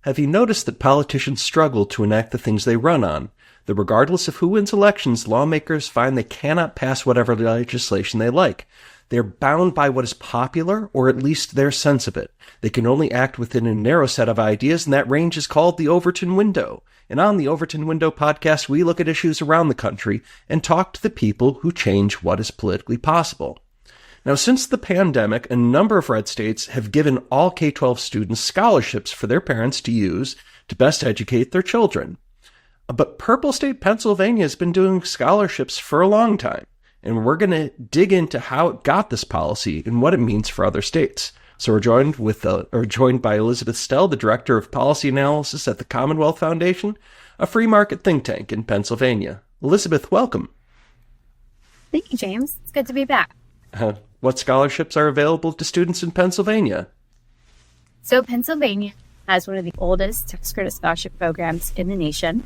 Have you noticed that politicians struggle to enact the things they run on? That regardless of who wins elections, lawmakers find they cannot pass whatever legislation they like. They're bound by what is popular, or at least their sense of it. They can only act within a narrow set of ideas, and that range is called the Overton Window. And on the Overton Window Podcast, we look at issues around the country and talk to the people who change what is politically possible. Now, since the pandemic, a number of red states have given all K-12 students scholarships for their parents to use to best educate their children. But Purple State, Pennsylvania has been doing scholarships for a long time, and we're going to dig into how it got this policy and what it means for other states. So we're joined by Elizabeth Stelle, the Director of Policy Analysis at the Commonwealth Foundation, a free market think tank in Pennsylvania. Elizabeth, welcome. Thank you, James. It's good to be back. What scholarships are available to students in Pennsylvania? So Pennsylvania has one of the oldest tax credit scholarship programs in the nation.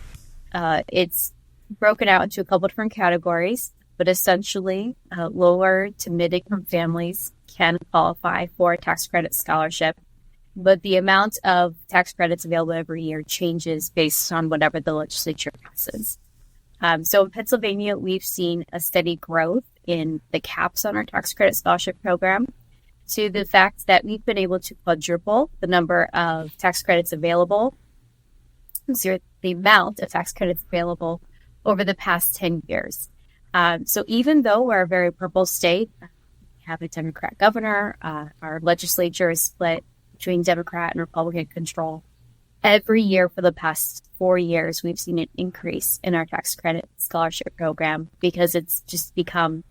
It's broken out into a couple different categories, but essentially lower to mid-income families can qualify for a tax credit scholarship. But the amount of tax credits available every year changes based on whatever the legislature passes. So in Pennsylvania, we've seen a steady growth in the caps on our tax credit scholarship program, to the fact that we've been able to quadruple the number of tax credits available, so the amount of tax credits available over the past 10 years. So even though we're a very purple state, we have a Democrat governor, our legislature is split between Democrat and Republican control. Every year for the past 4 years, we've seen an increase in our tax credit scholarship program because it's just become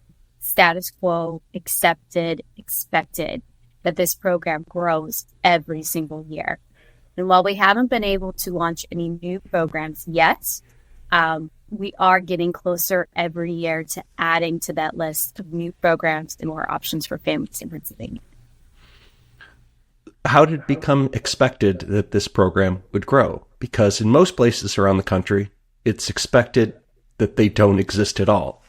status quo, accepted, expected that this program grows every single year. And while we haven't been able to launch any new programs yet, we are getting closer every year to adding to that list of new programs and more options for families in Pennsylvania. How did it become expected that this program would grow? Because in most places around the country, it's expected that they don't exist at all.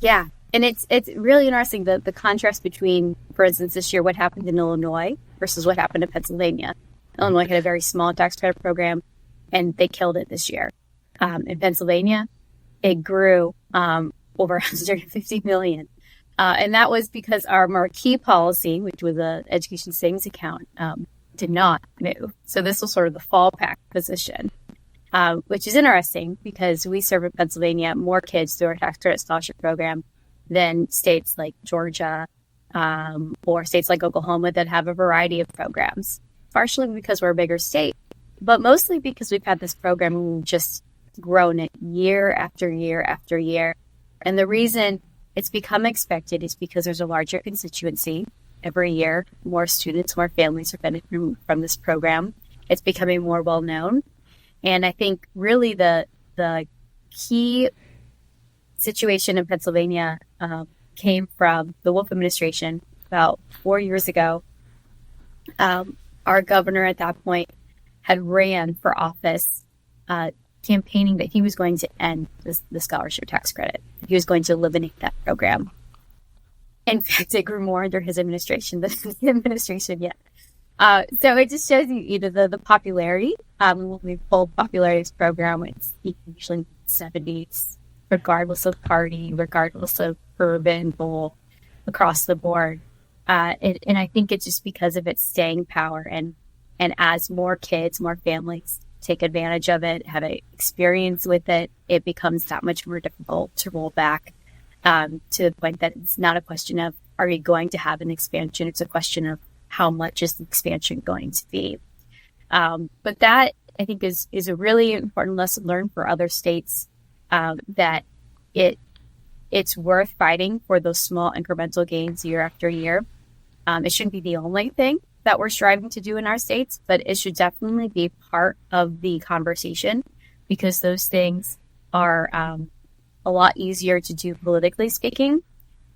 Yeah. And it's really interesting, the contrast between, for instance, this year, what happened in Illinois versus what happened in Pennsylvania. Illinois had a very small tax credit program, and they killed it this year. In Pennsylvania, it grew over 150 million. And that was because our marquee policy, which was an education savings account, did not move. So this was sort of the fallback position, which is interesting because we serve in Pennsylvania more kids through our tax credit scholarship program than states like Georgia or states like Oklahoma that have a variety of programs, partially because we're a bigger state, but mostly because we've had this program and we've just grown it year after year after year. And the reason it's become expected is because there's a larger constituency every year. More students, more families are benefiting from this program. It's becoming more well known. And I think really the key situation in Pennsylvania came from the Wolf administration about 4 years ago. Our governor at that point had ran for office campaigning that he was going to end the scholarship tax credit. He was going to eliminate that program. In fact, it grew more under his administration than the administration yet. So it just shows you, the popularity. When we pull popularity of this program, it's usually in the 70s, regardless of party, regardless of urban, rural, across the board. And I think it's just because of its staying power. And as more kids, more families take advantage of it, have an experience with it, it becomes that much more difficult to roll back to the point that it's not a question of, are you going to have an expansion? It's a question of how much is the expansion going to be? But that, I think, is a really important lesson learned for other states, that it's worth fighting for those small incremental gains year after year. It shouldn't be the only thing that we're striving to do in our states, but it should definitely be part of the conversation because those things are a lot easier to do politically speaking.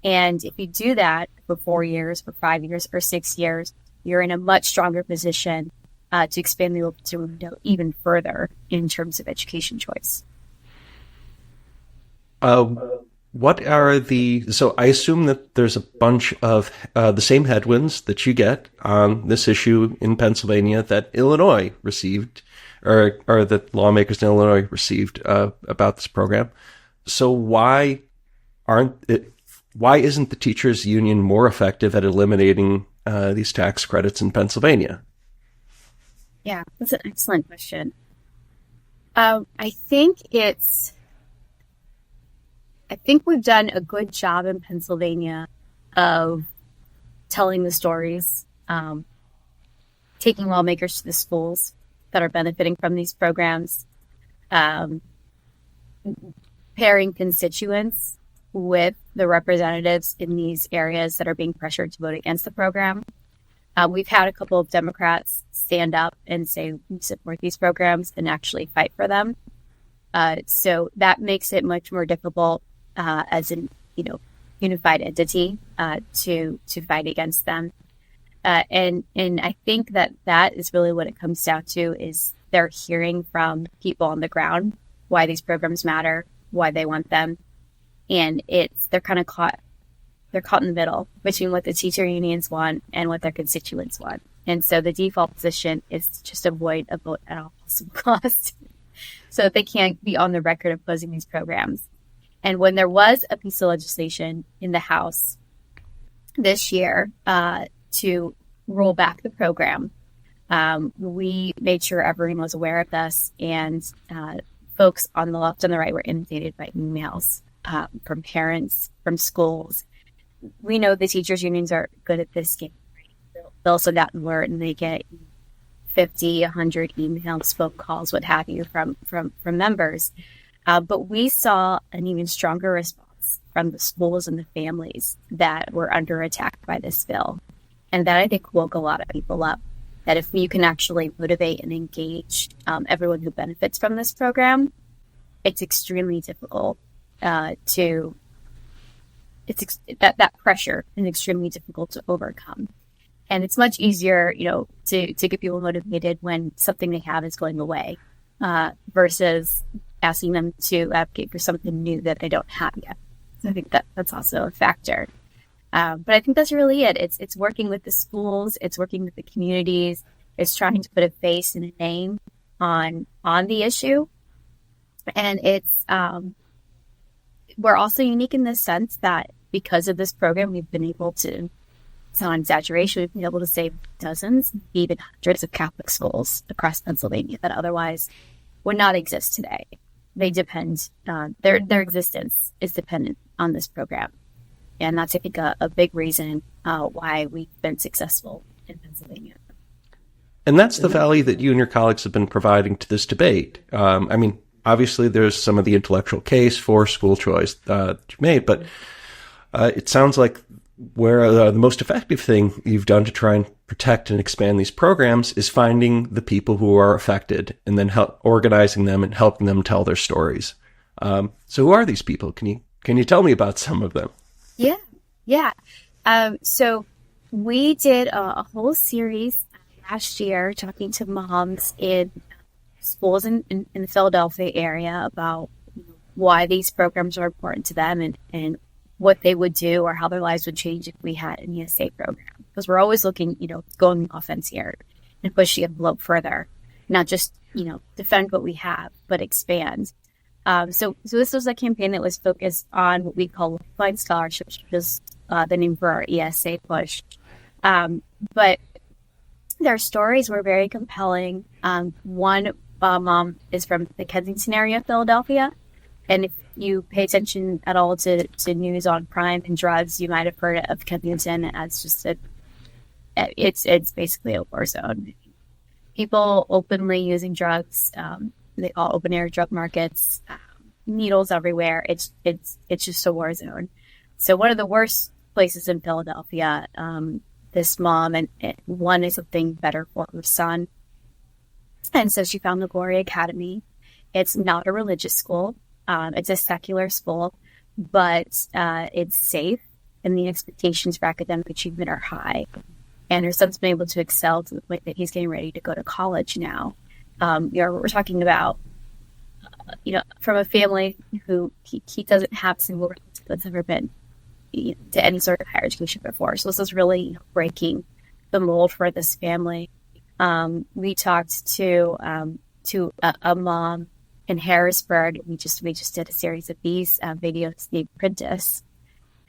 And if you do that for 4 years, for 5 years, or 6 years, you're in a much stronger position to expand the Overton window even further in terms of education choice. What are so I assume that there's a bunch of the same headwinds that you get on this issue in Pennsylvania that Illinois received, or that lawmakers in Illinois received about this program. So why isn't the teachers union more effective at eliminating these tax credits in Pennsylvania? Yeah, that's an excellent question. I think we've done a good job in Pennsylvania of telling the stories, taking lawmakers to the schools that are benefiting from these programs, pairing constituents with the representatives in these areas that are being pressured to vote against the program. We've had a couple of Democrats stand up and say we support these programs and actually fight for them. So that makes it much more difficult as an unified entity to fight against them. And I think that is really what it comes down to, is they're hearing from people on the ground why these programs matter, why they want them. And they're kind of caught in the middle between what the teacher unions want and what their constituents want. And so the default position is to just avoid a vote at all possible costs so that they can't be on the record opposing these programs. And when there was a piece of legislation in the House this year to roll back the program, we made sure everyone was aware of this, and folks on the left and the right were inundated by emails from parents, from schools. We know the teachers' unions are good at this game. They'll send out an alert and they get 50, 100 emails, phone calls, what have you, from members. But we saw an even stronger response from the schools and the families that were under attack by this bill. And that, I think, woke a lot of people up, that if you can actually motivate and engage everyone who benefits from this program, it's extremely difficult that pressure is extremely difficult to overcome. And it's much easier, to get people motivated when something they have is going away, versus asking them to advocate for something new that they don't have yet. So I think that's also a factor. But I think that's really it. It's working with the schools, it's working with the communities, it's trying to put a face and a name on the issue. And we're also unique in the sense that because of this program, we've been able to, it's not an exaggeration, we've been able to save dozens, even hundreds of Catholic schools across Pennsylvania that otherwise would not exist today. They depend, their existence is dependent on this program. And that's, I think, a big reason why we've been successful in Pennsylvania. And that's the value that you and your colleagues have been providing to this debate. Obviously, there's some of the intellectual case for school choice that you made, but it sounds like where the most effective thing you've done to try and protect and expand these programs is finding the people who are affected and then organizing them and helping them tell their stories. So who are these people? Can you tell me about some of them? Yeah. So we did a whole series last year talking to moms in schools in the Philadelphia area about why these programs are important to them and what they would do or how their lives would change if we had an ESA program. Because we're always looking, going offense here and push the envelope further, not just, defend what we have, but expand. So this was a campaign that was focused on what we call Lifeline Scholarships, which is the name for our ESA push. But their stories were very compelling. One mom is from the Kensington area of Philadelphia. And if you pay attention at all to news on crime and drugs, you might have heard of Kensington as just it's basically a war zone. People openly using drugs. They call open air drug markets, needles everywhere. It's just a war zone. So one of the worst places in Philadelphia, this mom and wanted something better for her son. And so she found the Glory Academy. It's not a religious school. It's a secular school, but it's safe and the expectations for academic achievement are high. And her son's been able to excel to the point that he's getting ready to go to college now. We're talking about, from a family who he doesn't have single relative that's ever been to any sort of higher education before. So this was really breaking the mold for this family. We talked to a mom in Harrisburg. We just did a series of these videos named Prentice.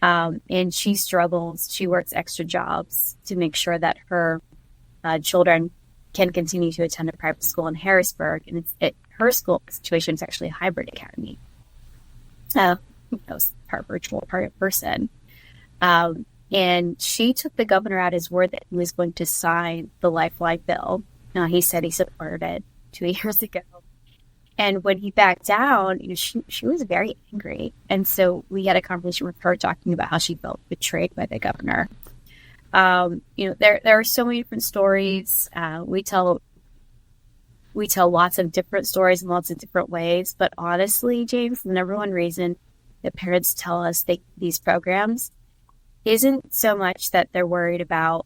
And she struggles. She works extra jobs to make sure that her children can continue to attend a private school in Harrisburg. And her school situation is actually a hybrid academy. Part virtual, part in person. And she took the governor at his word that he was going to sign the Lifeline bill. He said he supported it 2 years ago. And when he backed down, she was very angry. And so we had a conversation with her talking about how she felt betrayed by the governor. There are so many different stories. We tell lots of different stories in lots of different ways. But honestly, James, the number one reason that parents tell us these programs isn't so much that they're worried about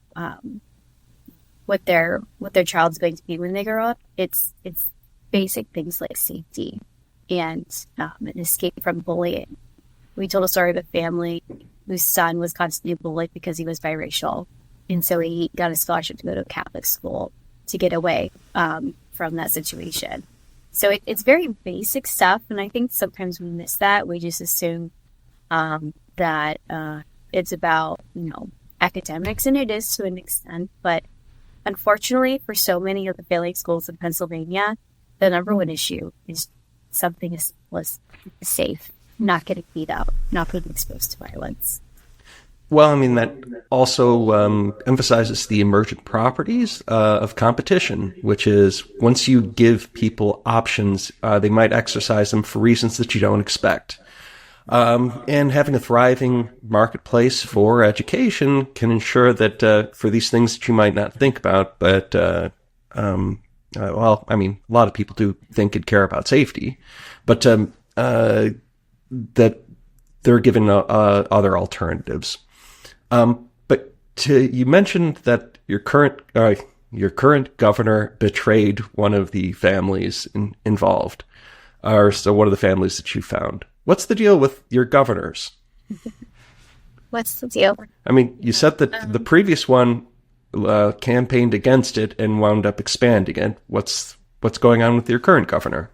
what their child's going to be when they grow up. It's basic things like safety and an escape from bullying. We told a story of a family whose son was constantly bullied because he was biracial. And so he got a scholarship to go to a Catholic school to get away from that situation. So it's very basic stuff. And I think sometimes we miss that. We just assume that it's about, academics, and it is to an extent. But unfortunately, for so many of the failing schools in Pennsylvania, the number one issue is something as simple as safe, not getting beat up, not being exposed to violence. Well, that also emphasizes the emergent properties of competition, which is once you give people options, they might exercise them for reasons that you don't expect. And having a thriving marketplace for education can ensure that for these things that you might not think about, but a lot of people do think and care about safety, but that they're given other alternatives. But you mentioned that your current governor betrayed one of the families involved, or so one of the families that you found. What's the deal with your governors? What's the deal? You said that the previous one campaigned against it and wound up expanding it. What's going on with your current governor?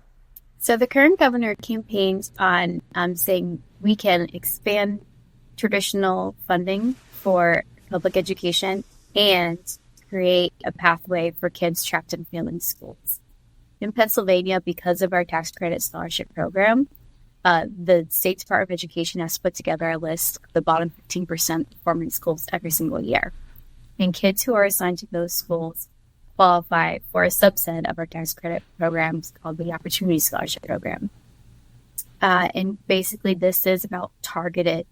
So the current governor campaigned on saying we can expand traditional funding for public education and create a pathway for kids trapped in failing schools. In Pennsylvania, because of our tax credit scholarship program, the state Department of Education has put together a list of the bottom 15% performing schools every single year. And kids who are assigned to those schools qualify for a subset of our tax credit programs called the Opportunity Scholarship Program. And basically this is about targeted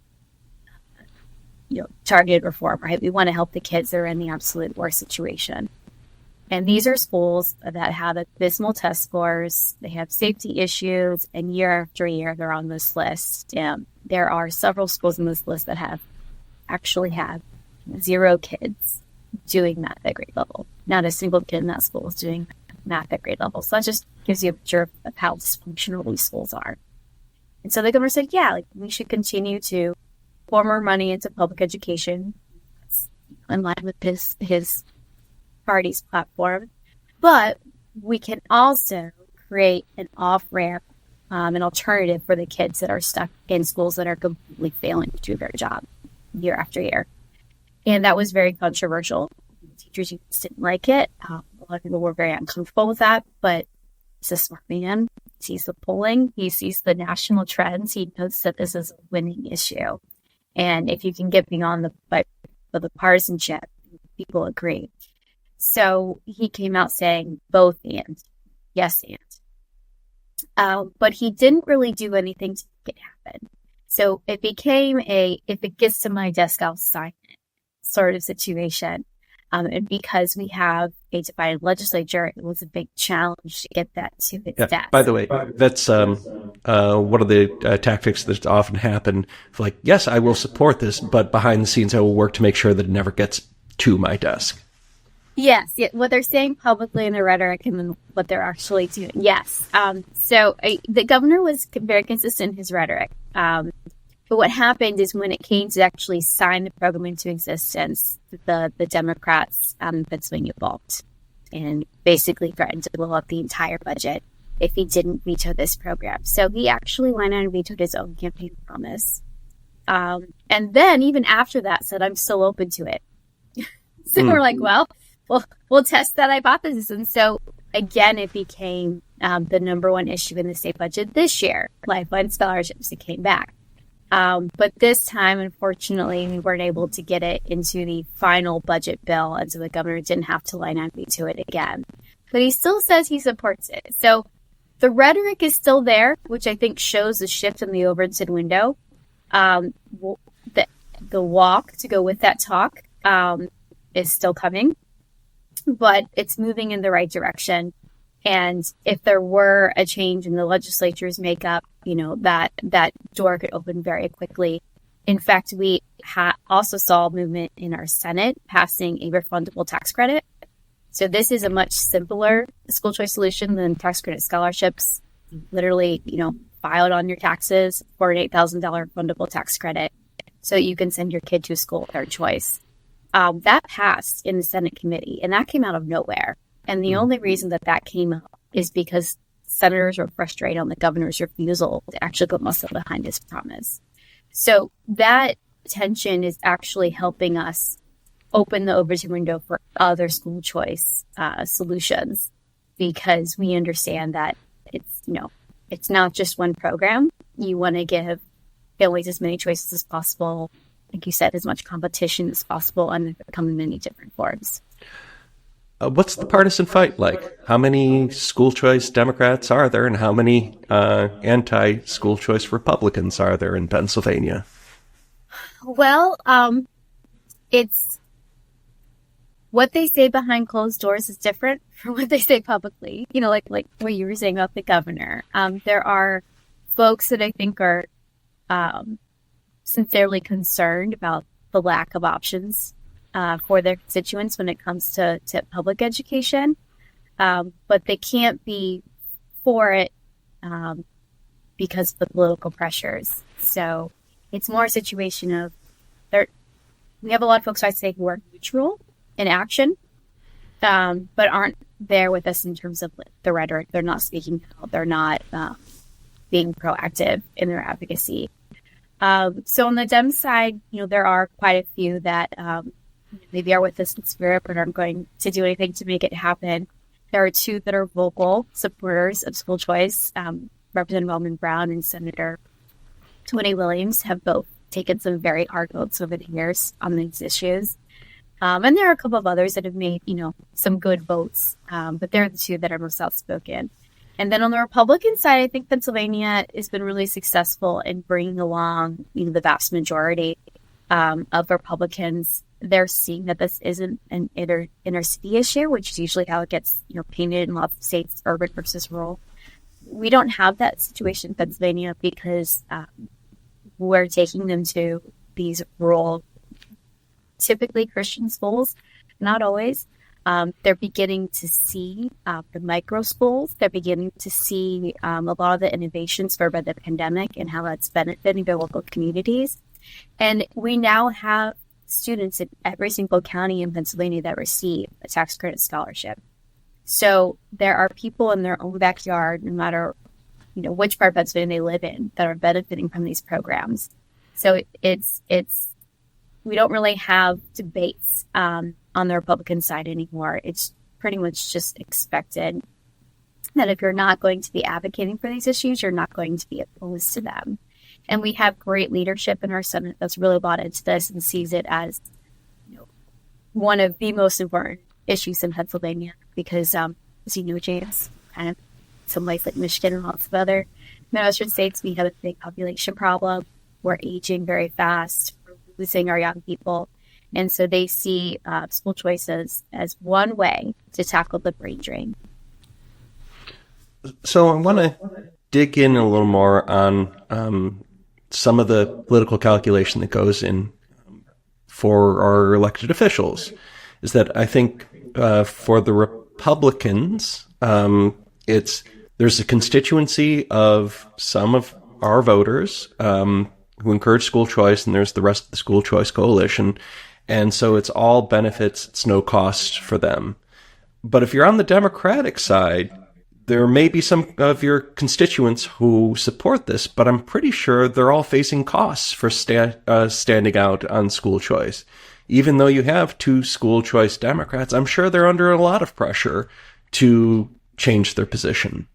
reform, right? We want to help the kids that are in the absolute worst situation. And these are schools that have abysmal test scores, they have safety issues, and year after year they're on this list. There are several schools in this list that have 0 kids doing math at grade level. Not a single kid in that school is doing math at grade level. So that just gives you a picture of how dysfunctional these schools are. And so the governor said, we should continue to pour more money into public education in line with his party's platform. But we can also create an off-ramp, an alternative for the kids that are stuck in schools that are completely failing to do their job year after year. And that was very controversial. Teachers didn't like it. A lot of people were very uncomfortable with that, but he's a smart man. He sees the polling. He sees the national trends. He knows that this is a winning issue. And if you can get beyond the partisanship, people agree. So he came out saying both and, yes and. But he didn't really do anything to make it happen. So it became if it gets to my desk, I'll sign it sort of situation. And because we have a divided legislature, it was a big challenge to get that to its desk. By the way, that's one of the tactics that often happen. Like, yes, I will support this, but behind the scenes, I will work to make sure that it never gets to my desk. Yes, what they're saying publicly in their rhetoric and then what they're actually doing. Yes. So the governor was very consistent in his rhetoric. But what happened is when it came to actually sign the program into existence, the Democrats in Pennsylvania balked and basically threatened to blow up the entire budget if he didn't veto this program. So he actually went out and vetoed his own campaign promise. And then even after that said, I'm still open to it. So we're like, well, we'll test that hypothesis. And so again, it became the number one issue in the state budget this year, Lifeline scholarships. It came back. But this time, unfortunately, we weren't able to get it into the final budget bill. And so the governor didn't have to line out veto it again. But he still says he supports it. So the rhetoric is still there, which I think shows a shift in the Overton window. The walk to go with that talk is still coming, but it's moving in the right direction. And if there were a change in the legislature's makeup, that door could open very quickly. In fact, we also saw movement in our Senate passing a refundable tax credit. So this is a much simpler school choice solution than tax credit scholarships. Literally, file it on your taxes for an $8,000 refundable tax credit so you can send your kid to a school of their choice. That passed in the Senate committee, and that came out of nowhere. And the only reason that came up is because senators were frustrated on the governor's refusal to actually put muscle behind his promise. So that tension is actually helping us open the Overton window for other school choice solutions, because we understand that it's not just one program. You want to give families as many choices as possible, like you said, as much competition as possible, and they come in many different forms. What's the partisan fight like? How many school choice Democrats are there, and how many anti-school choice Republicans are there in Pennsylvania? Well, it's what they say behind closed doors is different from what they say publicly. Like what you were saying about the governor. There are folks that I think are sincerely concerned about the lack of options for their constituents when it comes to public education. But they can't be for it because of the political pressures. So it's more a situation of we have a lot of folks, I'd say, who are neutral in action, but aren't there with us in terms of the rhetoric. They're not speaking out. They're not being proactive in their advocacy. So on the Dem side, there are quite a few that maybe are with us in spirit, but aren't going to do anything to make it happen. There are two that are vocal supporters of school choice. Representative Wellman Brown and Senator Tony Williams have both taken some very hard votes over the years on these issues. And there are a couple of others that have made, some good votes, but they're the two that are most outspoken. And then on the Republican side, I think Pennsylvania has been really successful in bringing along, the vast majority of Republicans. They're seeing that this isn't an inner city issue, which is usually how it gets, painted in lots of states, urban versus rural. We don't have that situation in Pennsylvania because we're taking them to these rural, typically Christian schools, not always. They're beginning to see the micro schools. They're beginning to see a lot of the innovations spurred by the pandemic and how that's benefiting their local communities. And we now have students in every single county in Pennsylvania that receive a tax credit scholarship. So there are people in their own backyard, no matter which part of Pennsylvania they live in, that are benefiting from these programs. So it's we don't really have debates on the Republican side anymore. It's pretty much just expected that if you're not going to be advocating for these issues, you're not going to be opposed to them. And we have great leadership in our Senate that's really bought into this and sees it as one of the most important issues in Pennsylvania because, as you know, James, kind of some place like Michigan and lots of other Midwestern states, we have a big population problem. We're aging very fast. We're losing our young people. And so they see school choices as one way to tackle the brain drain. So I want to dig in a little more on some of the political calculation that goes in for our elected officials. Is that I think for the Republicans, there's a constituency of some of our voters who encourage school choice, and there's the rest of the school choice coalition. And so it's all benefits. It's no cost for them. But if you're on the Democratic side, there may be some of your constituents who support this, but I'm pretty sure they're all facing costs for standing out on school choice. Even though you have two school choice Democrats, I'm sure they're under a lot of pressure to change their position.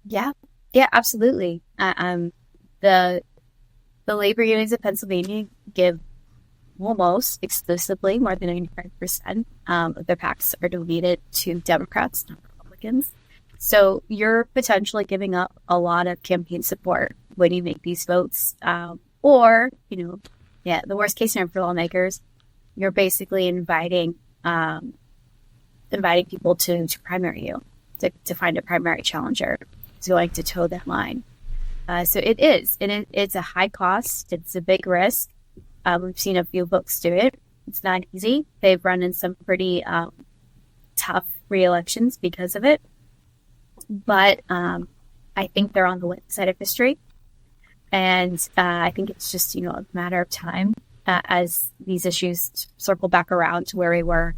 Yeah, absolutely. The labor unions of Pennsylvania give almost exclusively, more than 95% of their PACs are donated to Democrats, not Republicans. So you're potentially giving up a lot of campaign support when you make these votes. Or, the worst case scenario for lawmakers, you're basically inviting people to primary you, to find a primary challenger who's going to toe that line. So it is, and it's a high cost. It's a big risk. We've seen a few folks do it. It's not easy. They've run in some pretty tough re-elections because of it. But I think they're on the winning side of history. And I think it's just, a matter of time as these issues circle back around to where we were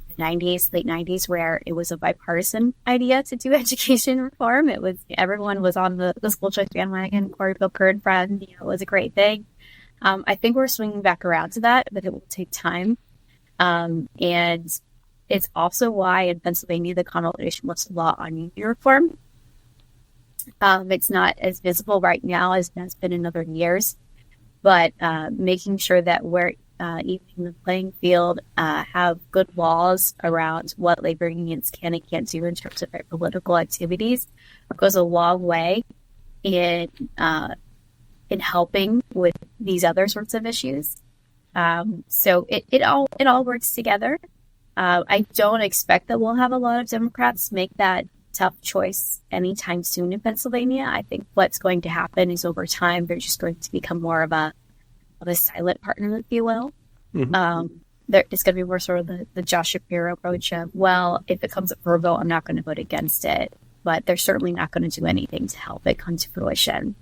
in the 90s, late 90s, where it was a bipartisan idea to do education reform. Everyone was on the school choice bandwagon. Cory Booker and friend, it was a great thing. I think we're swinging back around to that, but it will take time. And it's also why in Pennsylvania, the Commonwealth Foundation looks a lot on union reform. It's not as visible right now as it has been in other years, but making sure that we're evening the playing field, have good laws around what labor unions can and can't do in terms of their political activities goes a long way in helping with these other sorts of issues. So it all works together. I don't expect that we'll have a lot of Democrats make that tough choice anytime soon in Pennsylvania. I think what's going to happen is over time, they're just going to become more of a silent partner, if you will. Mm-hmm. It's going to be more sort of the Josh Shapiro approach of, well, if it comes up for a vote, I'm not going to vote against it. But they're certainly not going to do anything to help it come to fruition.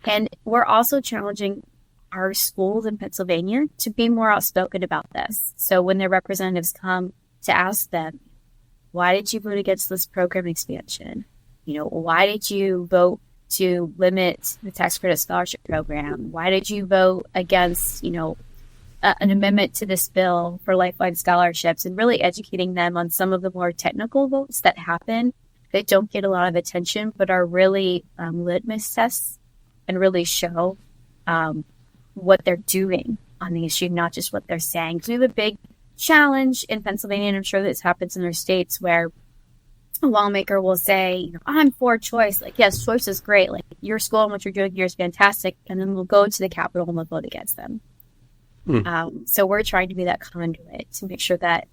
And we're also challenging our schools in Pennsylvania to be more outspoken about this. So when their representatives come to ask them, why did you vote against this program expansion? Why did you vote to limit the tax credit scholarship program? Why did you vote against, an amendment to this bill for lifeline scholarships, and really educating them on some of the more technical votes that happen that don't get a lot of attention, but are really litmus tests and really show what they're doing on the issue, not just what they're saying. So we have a big challenge in Pennsylvania, and I'm sure this happens in other states, where a lawmaker will say, I'm for choice. Like, yes, choice is great. Like, your school and what you're doing here is fantastic. And then we'll go to the Capitol and we'll vote against them. So we're trying to be that conduit to make sure that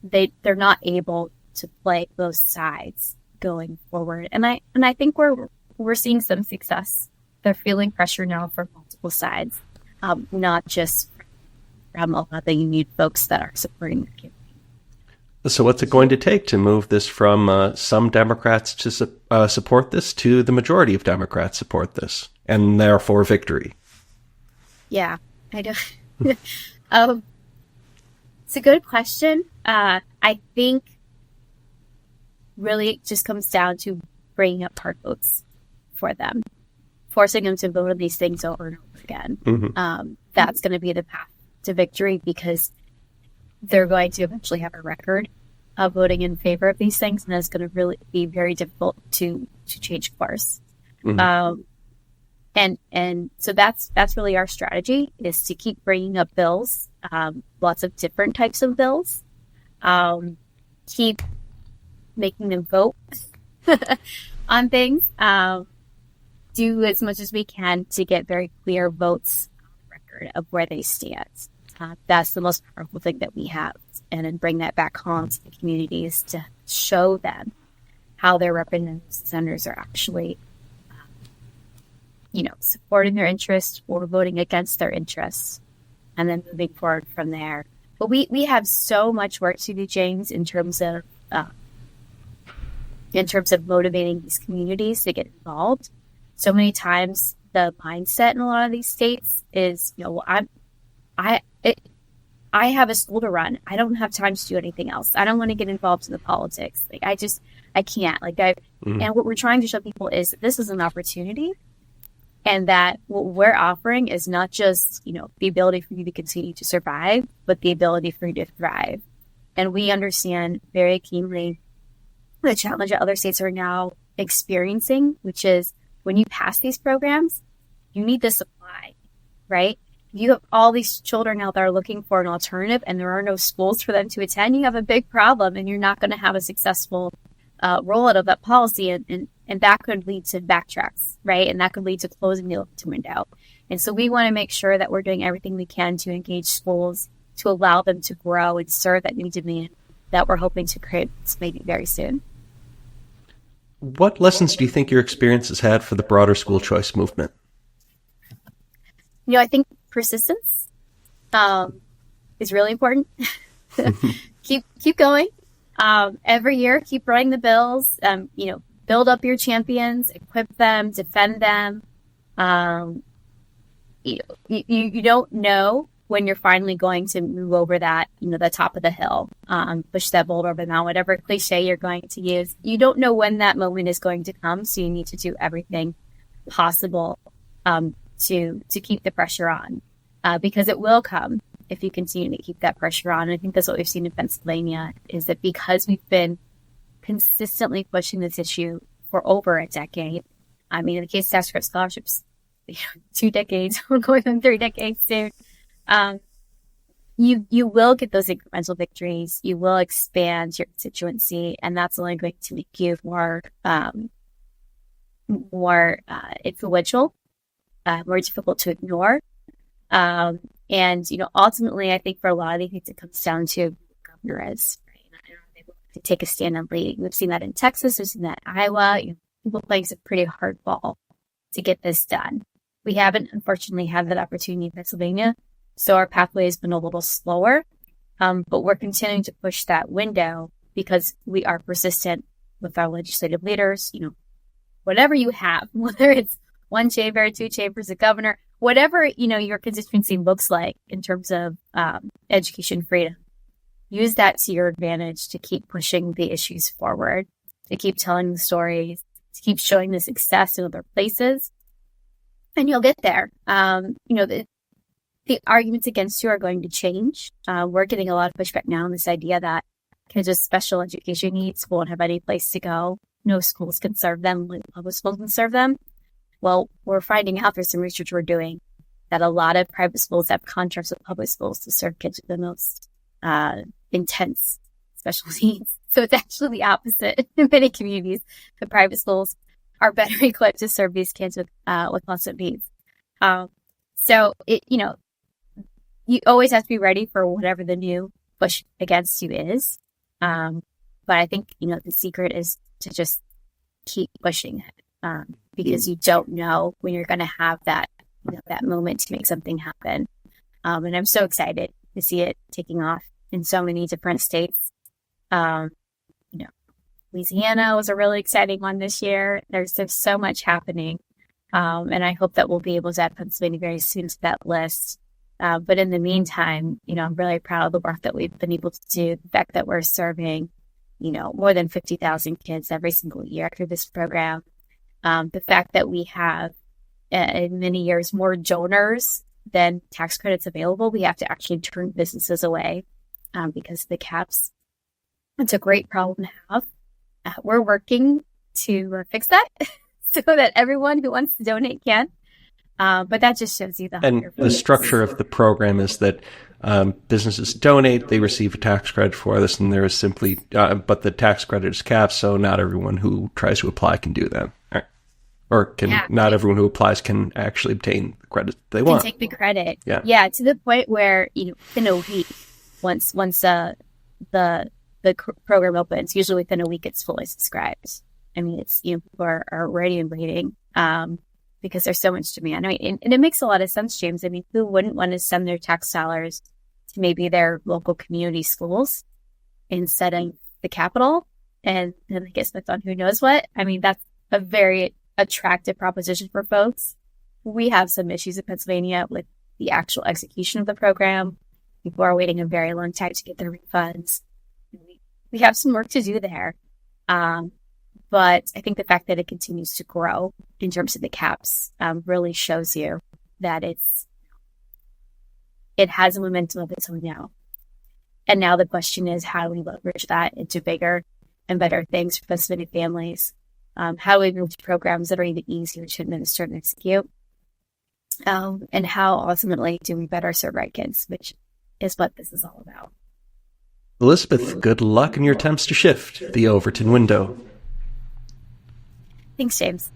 they're not able to play both sides going forward. And I think we're seeing some success. They're feeling pressure now from multiple sides, not just from a lot of the union folks that are supporting the campaign. So what's it going to take to move this from some Democrats to support this to the majority of Democrats support this, and therefore victory? Yeah, I don't. It's a good question. I think really it just comes down to bringing up hard votes for them, forcing them to vote on these things over and over again. Mm-hmm. That's going to be the path to victory, because they're going to eventually have a record of voting in favor of these things, and it's going to really be very difficult to change course. Mm-hmm. And so that's really our strategy, is to keep bringing up bills, lots of different types of bills, keep making them vote on things, do as much as we can to get very clear votes on the record of where they stand. That's the most powerful thing that we have, and then bring that back home to the communities to show them how their representatives and senators are actually, supporting their interests or voting against their interests, and then moving forward from there. But we have so much work to do, James, in terms of motivating these communities to get involved. So many times the mindset in a lot of these states is, well, I have a school to run. I don't have time to do anything else. I don't want to get involved in the politics. Like, I can't. And what we're trying to show people is that this is an opportunity, and that what we're offering is not just, the ability for you to continue to survive, but the ability for you to thrive. And we understand very keenly the challenge that other states are now experiencing, which is when you pass these programs, you need the supply, right? If you have all these children out there looking for an alternative and there are no schools for them to attend, you have a big problem, and you're not going to have a successful rollout of that policy. And that could lead to backtracks, right? And that could lead to closing the Overton window. And so we want to make sure that we're doing everything we can to engage schools to allow them to grow and serve that new demand that we're hoping to create maybe very soon. What lessons do you think your experience has had for the broader school choice movement? I think persistence is really important. keep going. Every year, keep running the bills. Build up your champions, equip them, defend them. You don't know when you're finally going to move over that, the top of the hill, push that boulder over the mountain, whatever cliche you're going to use. You don't know when that moment is going to come, so you need to do everything possible to keep the pressure on, because it will come if you continue to keep that pressure on. And I think that's what we've seen in Pennsylvania, is that because we've been consistently pushing this issue for over a decade. I mean, in the case of tax credit scholarships, 2 decades, we're going on 3 decades soon. You will get those incremental victories. You will expand your constituency, and that's only going to make you more influential, more difficult to ignore. And ultimately, I think for a lot of these things, it comes down to governor is, right? I don't think we'll have to take a stand on leading. We've seen that in Texas. We've seen that in Iowa. People playing some pretty hard ball to get this done. We haven't, unfortunately, had that opportunity in Pennsylvania. So our pathway has been a little slower, but we're continuing to push that window because we are persistent with our legislative leaders. Whatever you have, whether it's 1 chamber, 2 chambers, a governor, whatever, your constituency looks like in terms of education freedom, use that to your advantage to keep pushing the issues forward, to keep telling the stories, to keep showing the success in other places, and you'll get there. The arguments against you are going to change. We're getting a lot of pushback now on this idea that kids with special education needs won't have any place to go. No schools can serve them. Public schools can serve them. Well, we're finding out through some research we're doing that a lot of private schools have contracts with public schools to serve kids with the most intense special needs. So it's actually the opposite in many communities. The private schools are better equipped to serve these kids with lots of needs. So you always have to be ready for whatever the new push against you is. But I think, the secret is to just keep pushing it, because you don't know when you're going to have that, that moment to make something happen. And I'm so excited to see it taking off in so many different states. Louisiana was a really exciting one this year. There's so much happening. And I hope that we'll be able to add Pennsylvania very soon to that list. But in the meantime, I'm really proud of the work that we've been able to do. The fact that we're serving, more than 50,000 kids every single year through this program. The fact that we have, in many years, more donors than tax credits available. We have to actually turn businesses away because of the caps. It's a great problem to have. We're working to fix that so that everyone who wants to donate can. But that just shows you the hunger. And the structure of the program is that businesses donate, they receive a tax credit for this, and there is simply, but the tax credit is capped, so not everyone who tries to apply can do that. Or not everyone who applies can actually obtain the credit they want. Can take the credit. Yeah, to the point where, within a week, once the program opens, usually within a week it's fully subscribed. I mean, it's, people are ready and waiting. Because there's so much demand. I mean, and it makes a lot of sense, James. I mean, who wouldn't want to send their tax dollars to maybe their local community schools instead of the capital and then they get spent on who knows what? I mean, that's a very attractive proposition for folks we have some issues in Pennsylvania with the actual execution of the program. People are waiting a very long time to get their refunds. We have some work to do there. But I think the fact that it continues to grow in terms of the caps really shows you that it has a momentum of its own now. And now the question is, how do we leverage that into bigger and better things for Pennsylvania families? How do we move to programs that are even easier to administer and execute? And how ultimately do we better serve our kids, which is what this is all about. Elizabeth, good luck in your attempts to shift the Overton window. Thanks, James.